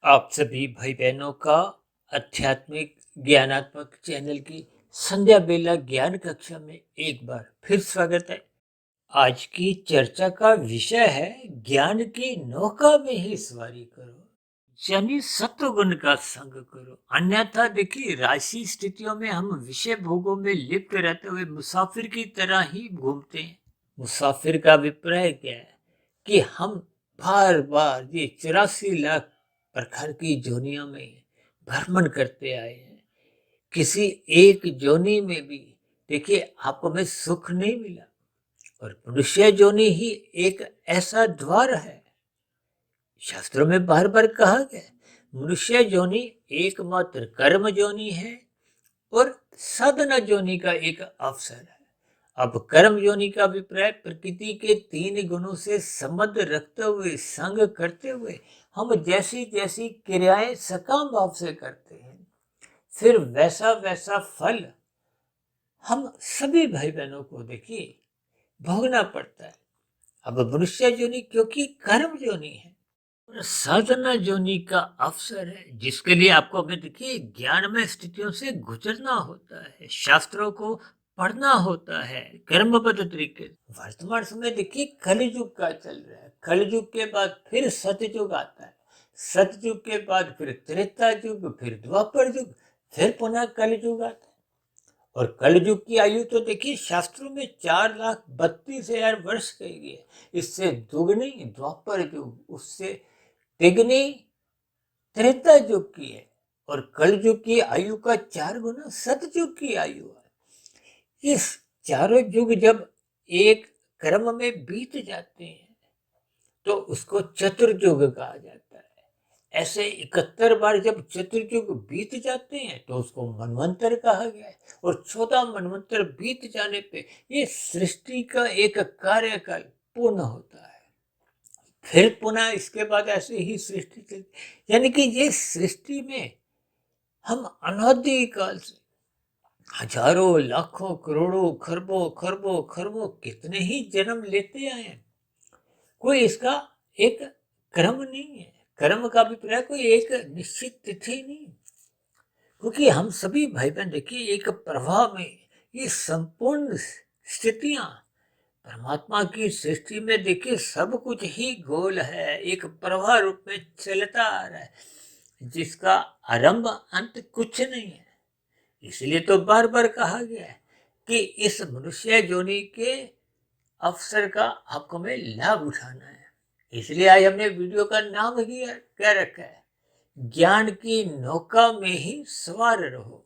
आप सभी भाई बहनों का आध्यात्मिक ज्ञानात्मक चैनल की संध्या बेला ज्ञान कक्षा में एक बार फिर स्वागत है। आज की चर्चा का विषय है ज्ञान की नौका में ही सवारी करो, यानी सत्वगुण का संग करो। अन्यथा देखिए, राशि स्थितियों में हम विषय भोगों में लिप्त रहते हुए मुसाफिर की तरह ही घूमते हैं। मुसाफिर का अभिप्राय क्या है कि हम बार बार ये 84 लाख प्रकार की जोनियों में भ्रमण करते आए हैं। किसी एक जोनी में भी देखिए आपको में सुख नहीं मिला, और मनुष्य जोनी ही एक ऐसा द्वार है। शास्त्रों में बार बार कहा गया है, मनुष्य जोनी एकमात्र कर्म जोनी है और साधना जोनी का एक अवसर है। अब कर्म योनि का अभिप्राय प्रकृति के 3 गुणों से संबंध रखते हुए, संग करते हुए हम जैसी जैसी क्रियाएं सकाम भाव से करते हैं, फिर वैसा वैसा फल हम सभी भाई बहनों को देखिए भोगना पड़ता है। अब मनुष्य जोनि क्योंकि कर्म जोनि है और साधना जोनि का अवसर है, जिसके लिए आपको हमें देखिए ज्ञान में स्थितियों से गुजरना होता है, शास्त्रों को पढ़ना होता है कर्मबद्ध तरीके। वर्तमान समय देखिए कलयुग का चल रहा है, कलयुग के बाद फिर सतयुग आता है, सतयुग के बाद फिर त्रेता युग, फिर द्वापर युग, फिर पुनः कलयुग आता है। और कलयुग की आयु तो देखिए शास्त्रों में 4,32,000 वर्ष कही गई है। इससे दुगनी द्वापर युग, उससे तिगनी त्रेता युग की है, और कलयुग की आयु का 4 गुना सतयुग की आयु है। इस चारों युग जब एक क्रम में बीत जाते हैं तो उसको चतुर्युग कहा जाता है। ऐसे 71 बार जब चतुर्युग बीत जाते हैं तो उसको मनवंतर कहा गया है, और 14 मनवंतर बीत जाने पे ये सृष्टि का एक कार्यकाल पूर्ण होता है। फिर पुनः इसके बाद ऐसे ही सृष्टि चलती, यानी कि ये सृष्टि में हम अनादि काल से हजारों लाखों करोड़ों खरबों खरबों खरबों कितने ही जन्म लेते आए हैं। कोई इसका एक क्रम नहीं है, कर्म का अभिप्राय कोई एक निश्चित तिथि नहीं, क्योंकि हम सभी भाई बहन देखिए एक प्रवाह में ये संपूर्ण स्थितियां परमात्मा की सृष्टि में देखिए सब कुछ ही गोल है, एक प्रवाह रूप में चलता आ रहा है, जिसका आरंभ अंत कुछ नहीं है। इसलिए तो बार बार कहा गया है कि इस मनुष्य जोनि के अवसर का आपको में लाभ उठाना है। इसलिए आज हमने वीडियो का नाम ही क्या रखा है, ज्ञान की नौका में ही सवार रहो।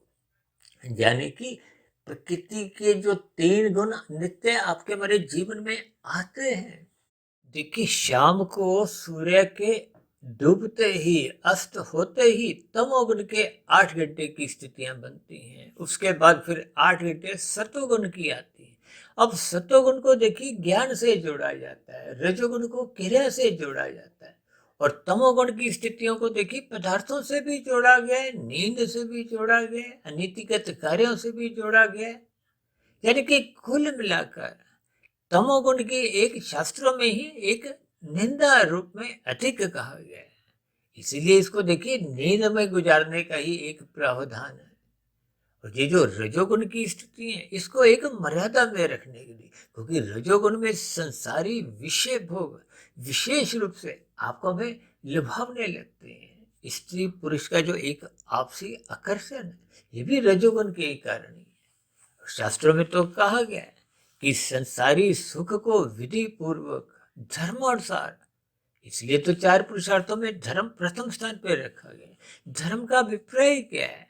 यानी कि प्रकृति के जो 3 गुण नित्य आपके हमारे जीवन में आते हैं। देखिए शाम को सूर्य के डूबते ही, अस्त होते ही तमोगुण के 8 घंटे की स्थितियां बनती हैं, उसके बाद फिर 8 घंटे सतोगुण की आती है। अब सतोगुण को देखिए ज्ञान से जोड़ा जाता है, रजोगुण को क्रिया से जोड़ा जाता है, और तमोगुण की स्थितियों को देखिए पदार्थों से भी जोड़ा गया है, नींद से भी जोड़ा गया है, अनीतिगत कार्यों से भी जोड़ा गया है। यानी कि कुल मिलाकर तमोगुण की एक शास्त्रों में ही एक निंदा रूप में अधिक कहा गया है। इसीलिए इसको देखिए नींद में गुजारने का ही एक प्रावधान है। और ये जो रजोगुण की स्थिति है इसको एक मर्यादा में रखने के लिए, क्योंकि रजोगुण में संसारी विषय भोग विशेष रूप से आपको हमें लुभावने लगते हैं। स्त्री पुरुष का जो एक आपसी आकर्षण है, ये भी रजोगुण के ही कारण ही है। शास्त्रों में तो कहा गया है कि संसारी सुख को विधि पूर्वक धर्मानुसार, इसलिए तो 4 पुरुषार्थों में धर्म प्रथम स्थान पर रखा गया। धर्म का अभिप्राय क्या है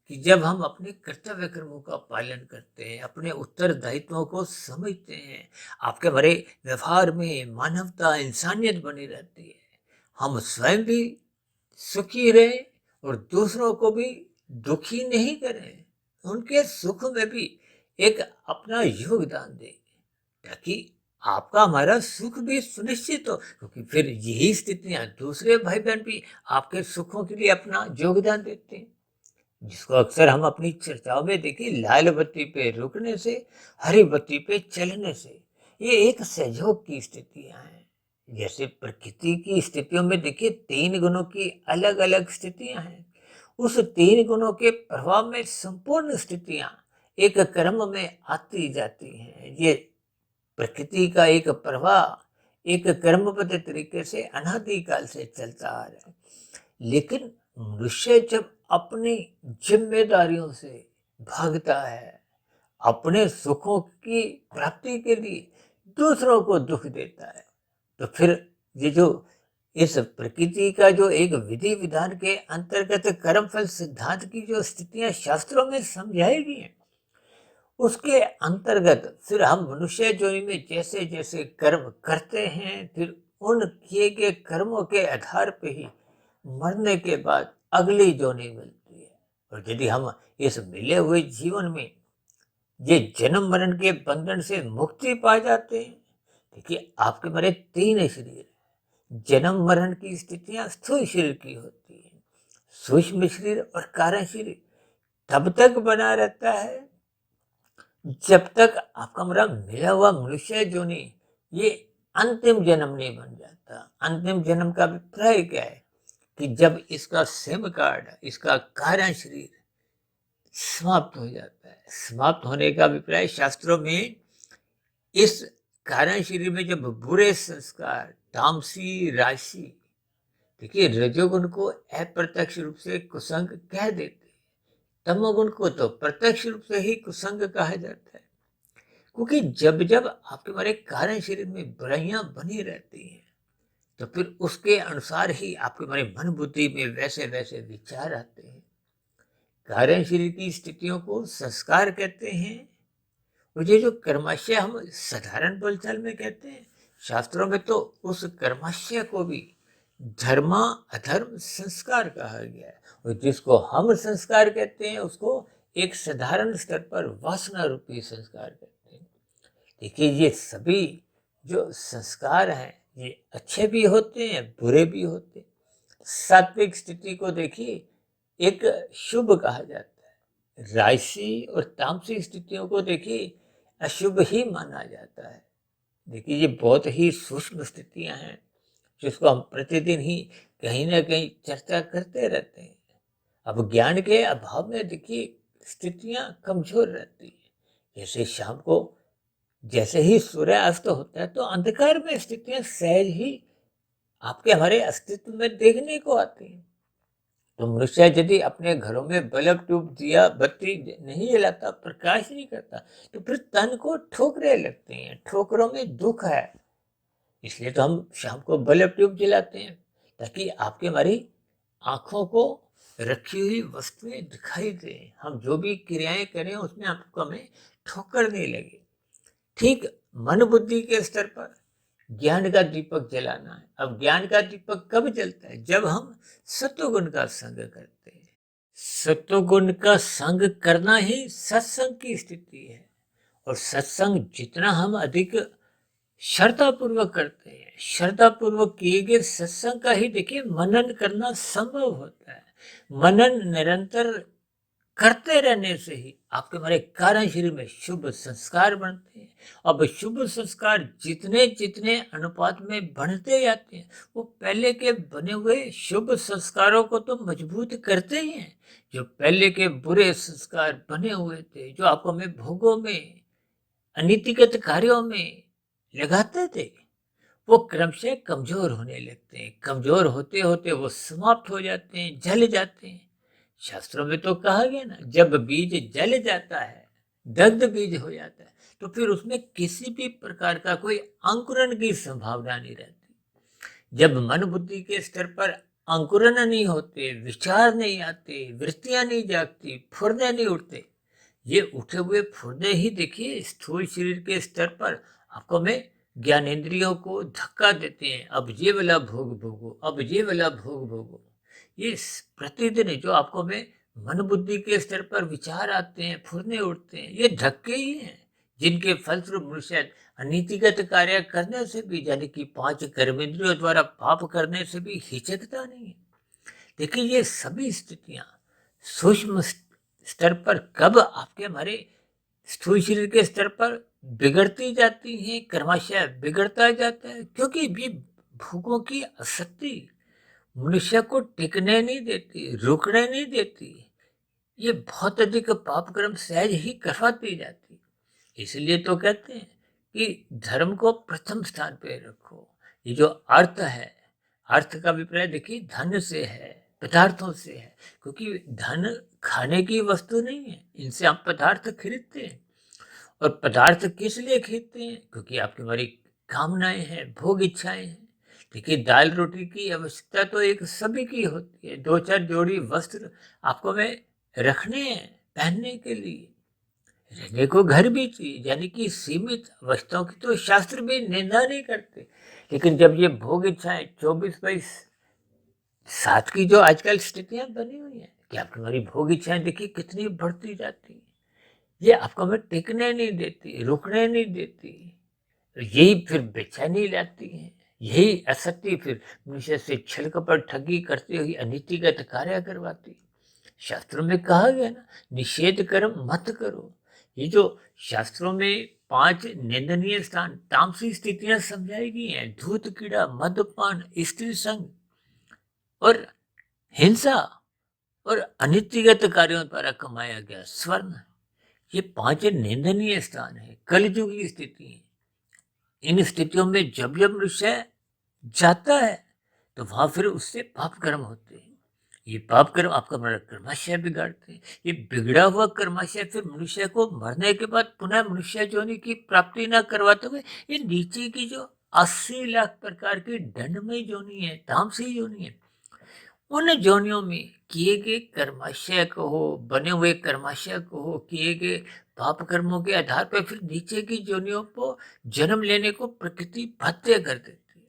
कि जब हम अपने कर्तव्य कर्मों का पालन करते हैं, अपने उत्तरदायित्वों को समझते हैं, आपके हमारे व्यवहार में मानवता इंसानियत बनी रहती है, हम स्वयं भी सुखी रहे और दूसरों को भी दुखी नहीं करें, उनके सुख में भी एक अपना योगदान दें, ताकि आपका हमारा सुख भी सुनिश्चित हो, क्योंकि फिर यही स्थितियां दूसरे भाई बहन भी आपके सुखों के लिए अपना योगदान देते हैं, जिसको अक्सर हम अपनी चर्चाओं में देखिए लाल बत्ती पे रुकने से, हरी बत्ती पे चलने से, ये एक सहयोग की स्थितियां हैं। जैसे प्रकृति की स्थितियों में देखिए 3 गुणों की अलग अलग स्थितियां हैं। उस 3 गुणों के प्रभाव में संपूर्ण स्थितियां एक क्रम में आती जाती हैं। ये प्रकृति का एक प्रवाह एक क्रमबद्ध तरीके से अनादिकाल से चलता आ रहा है। लेकिन मनुष्य जब अपनी जिम्मेदारियों से भागता है, अपने सुखों की प्राप्ति के लिए दूसरों को दुख देता है, तो फिर ये जो इस प्रकृति का जो एक विधि विधान के अंतर्गत कर्म फल सिद्धांत की जो स्थितियां शास्त्रों में समझाई गई हैं, उसके अंतर्गत फिर हम मनुष्य योनि में जैसे जैसे कर्म करते हैं, फिर उन किए गए कर्मों के आधार पे ही मरने के बाद अगली योनि मिलती है। और यदि हम इस मिले हुए जीवन में ये जन्म मरण के बंधन से मुक्ति पा जाते हैं, देखिए आपके मेरे 3 शरीर हैं। जन्म मरण की स्थितियां स्थूल शरीर की होती है, सूक्ष्म शरीर और कारण शरीर तब तक बना रहता है जब तक आपका मेरा मिला हुआ मनुष्य योनि ये अंतिम जन्म नहीं बन जाता। अंतिम जन्म का अभिप्राय क्या है कि जब इसका सिम कार्ड, इसका कारण शरीर समाप्त हो जाता है। समाप्त होने का अभिप्राय शास्त्रों में इस कारण शरीर में जब बुरे संस्कार, तामसी राशि, देखिए रजोगुण को अप्रत्यक्ष रूप से कुसंग कह देते, तमोगुण को तो प्रत्यक्ष रूप से ही कुसंग कहा जाता है। क्योंकि जब जब आपके हमारे कारण शरीर में बुराइयां बनी रहती हैं, तो फिर उसके अनुसार ही आपके हमारे मन बुद्धि में वैसे वैसे विचार आते हैं। कारण शरीर की स्थितियों को संस्कार कहते हैं। और ये जो कर्माशय हम साधारण बोलचाल में कहते हैं, शास्त्रों में तो उस कर्माशय को भी धर्मा अधर्म संस्कार कहा गया है। और जिसको हम संस्कार कहते हैं उसको एक साधारण स्तर पर वासना रूपी संस्कार कहते हैं। देखिए ये सभी जो संस्कार हैं ये अच्छे भी होते हैं, बुरे भी होते हैं। सात्विक स्थिति को देखिए एक शुभ कहा जाता है, राजसी और तामसी स्थितियों को देखिए अशुभ ही माना जाता है। देखिए ये बहुत ही सूक्ष्म स्थितियां हैं जिसको हम प्रतिदिन ही कहीं ना कहीं चर्चा करते रहते हैं। अब ज्ञान के अभाव में देखिए स्थितियां कमजोर रहती है। जैसे शाम को जैसे ही सूर्यास्त होता है तो अंधकार में स्थितियां सहज ही आपके हमारे अस्तित्व में देखने को आती हैं। तो मनुष्य यदि अपने घरों में बल्ब ट्यूब दिया बत्ती नहीं जलाता, प्रकाश नहीं करता, तो फिर तन को ठोकरें लगती हैं, ठोकरों में दुख है। इसलिए तो हम शाम को बल्ब ट्यूब जलाते हैं ताकि आपके हमारी आंखों को रखी हुई वस्तुएं दिखाई दें, हम जो भी क्रियाएं करें उसमें आपको हमें ठोकर नहीं लगे। ठीक मन बुद्धि के स्तर पर ज्ञान का दीपक जलाना है। अब ज्ञान का दीपक कब जलता है? जब हम सत्वगुण का संग करते हैं। सत्वगुण का संग करना ही सत्संग की स्थिति है। और सत्संग जितना हम अधिक श्रद्धा पूर्वक करते हैं, श्रद्धा पूर्वक किए गए सत्संग का ही देखिए मनन करना संभव होता है। मनन निरंतर करते रहने से ही आपके हमारे कारण शरीर में शुभ संस्कार बनते हैं। अब शुभ संस्कार जितने जितने अनुपात में बढ़ते जाते हैं, वो पहले के बने हुए शुभ संस्कारों को तो मजबूत करते ही हैं। जो पहले के बुरे संस्कार बने हुए थे, जो आपको हमें भोगों में, अनीतिगत कार्यों में लगाते थे, वो क्रमशः कमजोर होने लगते हैं। कमजोर होते होते वो समाप्त हो जाते हैं, जल जाते हैं। शास्त्रों में तो कहा गया ना, जब बीज जल जाता है, दग्ध बीज हो जाता है, तो फिर उसमें किसी भी प्रकार का कोई अंकुरण की संभावना नहीं रहती। जब मन बुद्धि के स्तर पर अंकुरण नहीं होते, विचार नहीं आते, वृत्तियां नहीं जागती, फुर्दे नहीं उठते, ये उठे हुए फुर्दे ही देखिए स्थूल शरीर के स्तर पर आपको में ज्ञानेंद्रियों को धक्का देते हैं। अब ये वाला भोग भोगो, अब ये वाला भोग भोगो। ये प्रतिदिन जो आपको में मन बुद्धि के स्तर पर विचार आते हैं, फुरने उठते हैं, ये धक्के ही हैं जिनके फलस्वरूप मनुष्य अनीतिगत कार्य करने से भी, यानी कि 5 कर्मेंद्रियों द्वारा पाप करने से भी हिचकता नहीं है। देखिए ये सभी स्थितियां सूक्ष्म स्तर पर कब आपके हमारे स्थूल शरीर के स्तर पर बिगड़ती जाती हैं, कर्माशय बिगड़ता जाता है, क्योंकि ये भोगों की आसक्ति मनुष्य को टिकने नहीं देती, रुकने नहीं देती। ये बहुत अधिक पाप कर्म सहज ही करवाती जाती। इसलिए तो कहते हैं कि धर्म को प्रथम स्थान पे रखो। ये जो अर्थ है, अर्थ का अभिप्राय देखिए धन से है, पदार्थों से है, क्योंकि धन खाने की वस्तु नहीं है, इनसे हम पदार्थ खरीदते हैं। और पदार्थ किस लिए खरीदते हैं? क्योंकि आपकी हमारी कामनाएं हैं, भोग इच्छाएं हैं। देखिए दाल रोटी की आवश्यकता तो एक सभी की होती है। दो चार जोड़ी वस्त्र आपको में रखने हैं, पहनने के लिए। रहने को घर भी चाहिए, यानी कि सीमित वस्तुओं की तो शास्त्र भी निंदा नहीं करते। लेकिन जब ये भोग इच्छाएं 24/7 की जो आजकल स्थितियां बनी हुई हैं कि आपकी हमारी भोग इच्छाएं देखिए कितनी बढ़ती जाती है। ये आपको हमें टिकने नहीं देती, रुकने नहीं देती। यही फिर बेचैनी लाती है। यही असत्य फिर मनुष्य से छल कपट ठगी करते हुए अनीतिगत कार्य करवाती। शास्त्रों में कहा गया ना, निषेध कर्म मत करो। ये जो शास्त्रों में 5 निंदनीय स्थान तामसी स्थितियां समझाई गई हैं, धूत कीड़ा, मद्यपान, स्त्री संग और हिंसा और अनित्यगत कार्यों द्वारा कमाया गया स्वर्ण, ये 5 निंदनीय स्थान है, कलयुग की स्थिति है। इन स्थितियों में जब जब मनुष्य जाता है तो वहां फिर उससे पाप कर्म होते हैं। ये पाप कर्म आपका कर्माशय बिगाड़ते हैं। ये बिगड़ा हुआ कर्माशय फिर मनुष्य को मरने के बाद पुनः मनुष्य योनि की प्राप्ति न करवाते हुए ये नीचे की जो 80 लाख प्रकार की दंडमय योनि है, तामसी योनि है, उन योनियों में किए गए कर्माशय को हो, बने हुए कर्माशय को हो, किए गए पाप कर्मों के आधार पर फिर नीचे की योनियों को जन्म लेने को प्रकृति बाध्य कर देती है।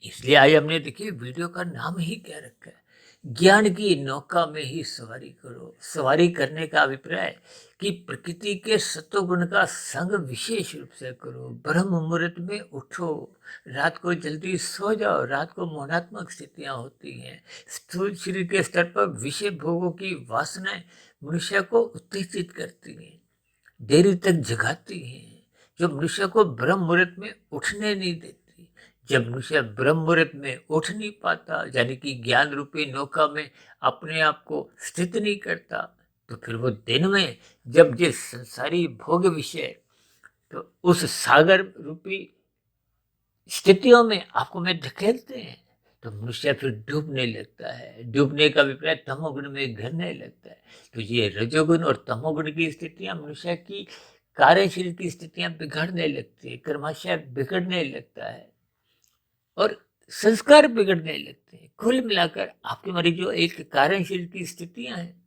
इसलिए आज हमने देखिए वीडियो का नाम ही क्या रखा है, ज्ञान की नौका में ही सवारी करो। सवारी करने का अभिप्राय कि प्रकृति के सत्वगुण का संग विशेष रूप से करो। ब्रह्म मुहूर्त में उठो, रात को जल्दी सो जाओ। रात को मोहनात्मक स्थितियां होती हैं। स्थूल शरीर के स्तर पर विषय भोगों की वासनाएं मनुष्य को उत्तेजित करती हैं, देरी तक जगाती हैं, जो मनुष्य को ब्रह्म मुहूर्त में उठने नहीं देती। जब मनुष्य ब्रह्म मुहूर्त में उठ नहीं पाता, यानी कि ज्ञान रूपी नौका में अपने आप को स्थित नहीं करता, तो फिर वो दिन में जब ये संसारी भोग विषय तो उस सागर रूपी स्थितियों में आपको में धकेलते हैं, तो मनुष्य फिर डूबने लगता है। डूबने का अभिप्राय तमोगुण में घिरने लगता है। तो ये रजोगुण और तमोगुण की स्थितियां मनुष्य की कार्यशील की स्थितियां बिगड़ने लगती है, कर्माशय बिगड़ने लगता है और संस्कार बिगड़ने लगते हैं। कुल मिलाकर आपकी हमारी जो एक कार्यशील की स्थितियां हैं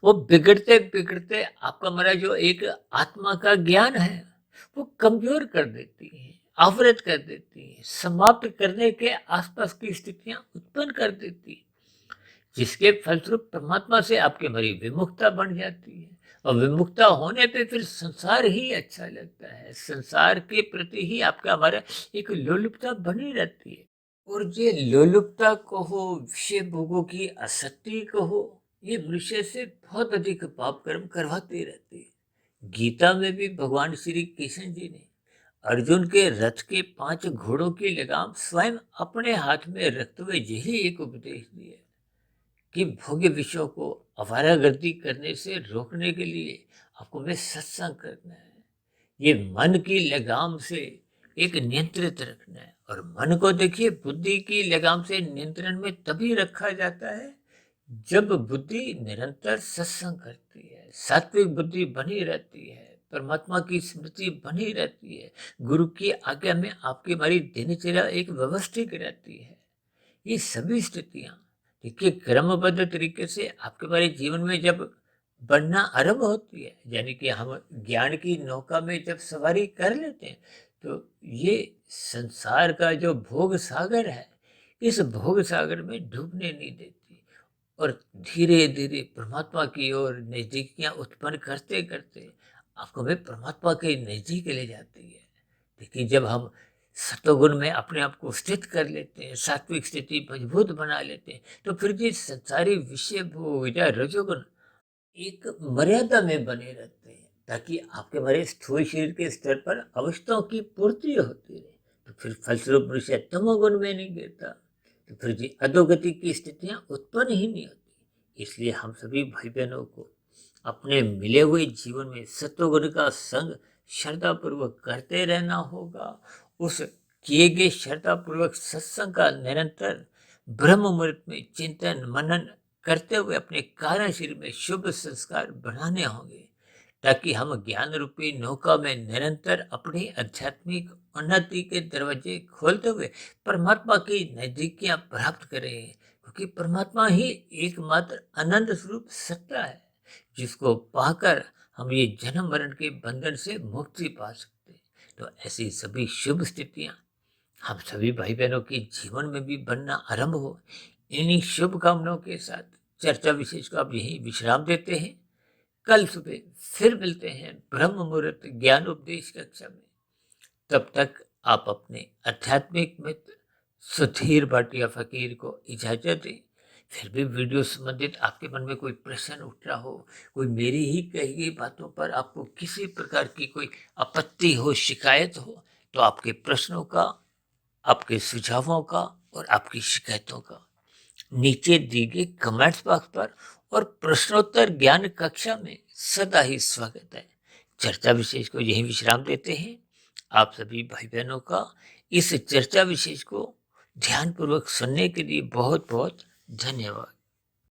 वो बिगड़ते बिगड़ते आपका हमारा जो एक आत्मा का ज्ञान है वो कमजोर कर देती है, आवृत कर देती है, समाप्त करने के आसपास की स्थितियां उत्पन्न कर देती है, जिसके फलस्वरूप परमात्मा से आपकी हमारी विमुखता बन जाती है। और विमुखता होने पे फिर संसार ही अच्छा लगता है। संसार के प्रति ही आपका हमारा एक लोलुपता बनी रहती है। और ये लोलुपता कहो, विषय भोगों की आसक्ति कहो, ये मनुष्य से बहुत अधिक पाप कर्म करवाते रहते हैं। गीता में भी भगवान श्री कृष्ण जी ने अर्जुन के रथ के 5 घोड़ों की लगाम स्वयं अपने हाथ में रखते हुए यही एक उपदेश दिया कि भोग्य विषयों को आवारागर्दी करने से रोकने के लिए आपको में सत्संग करना है। ये मन की लगाम से एक नियंत्रित रखना है। और मन को देखिए बुद्धि की लगाम से नियंत्रण में तभी रखा जाता है जब बुद्धि निरंतर सत्संग करती है, सात्विक बुद्धि बनी रहती है, परमात्मा की स्मृति बनी रहती है, गुरु की आज्ञा में आपकी हमारी दिनचर्या एक व्यवस्थित रहती है। ये सभी स्थितियां देखिए क्रमबद्ध तरीके से आपके हमारे जीवन में जब बनना आरंभ होती है, यानी कि हम ज्ञान की नौका में जब सवारी कर लेते हैं, तो ये संसार का जो भोग सागर है, इस भोग सागर में डूबने नहीं देती और धीरे धीरे परमात्मा की ओर नजदीकियां उत्पन्न करते करते आपको में परमात्मा के नजदीक ले जाती है। देखिए जब हम सतोगुण में अपने आप को स्थित कर लेते हैं, सात्विक स्थिति मजबूत बना लेते हैं, तो फिर ये संसारी विषय भोग या रजोगुण एक मर्यादा में बने रहते हैं, ताकि आपके हमारे स्थूल शरीर के स्तर पर अवस्थाओं की पूर्ति होती रहे। तो फिर फलस्वरूप मनुष्य तमोगुण में नहीं गिरता, तो फिर जी अधोगति की स्थितियां उत्पन्न ही नहीं होती। इसलिए हम सभी भाई बहनों को अपने मिले हुए जीवन में सत्वगुण का संग श्रद्धापूर्वक करते रहना होगा। उस किए गए श्रद्धापूर्वक सत्संग का निरंतर ब्रह्म मुहूर्त में चिंतन मनन करते हुए अपने कार्यशील में शुभ संस्कार बढ़ाने होंगे, ताकि हम ज्ञान रूपी नौका में निरंतर अपनी आध्यात्मिक उन्नति के दरवाजे खोलते हुए परमात्मा की नजदीकियां प्राप्त करें। क्योंकि परमात्मा ही एकमात्र आनंद स्वरूप सत्ता है, जिसको पाकर हम ये जन्म मरण के बंधन से मुक्ति पा सकते हैं। तो ऐसी सभी शुभ स्थितियां हम सभी भाई बहनों के जीवन में भी बनना आरंभ हो। इन्हीं शुभ कामनाओं के साथ चर्चा विशेष को आप यही विश्राम देते हैं। कल सुबह फिर मिलते हैं ब्रह्म मुहूर्त ज्ञान उपदेश कक्षा में। तब तक आप अपने आध्यात्मिक मित्र सुधीर भाटिया फकीर को इजाजत दें। फिर भी वीडियो संबंधित आपके मन में कोई प्रश्न उठ रहा हो, कोई मेरी ही कही गई बातों पर आपको किसी प्रकार की कोई आपत्ति हो, शिकायत हो, तो आपके प्रश्नों का, आपके सुझावों का और आपकी शिकायतों का नीचे दी गई कमेंट्स बॉक्स पर और प्रश्नोत्तर ज्ञान कक्षा में सदा ही स्वागत है। चर्चा विशेष को यही विश्राम देते हैं। आप सभी भाई बहनों का इस चर्चा विशेष को ध्यानपूर्वक सुनने के लिए बहुत बहुत धन्यवाद।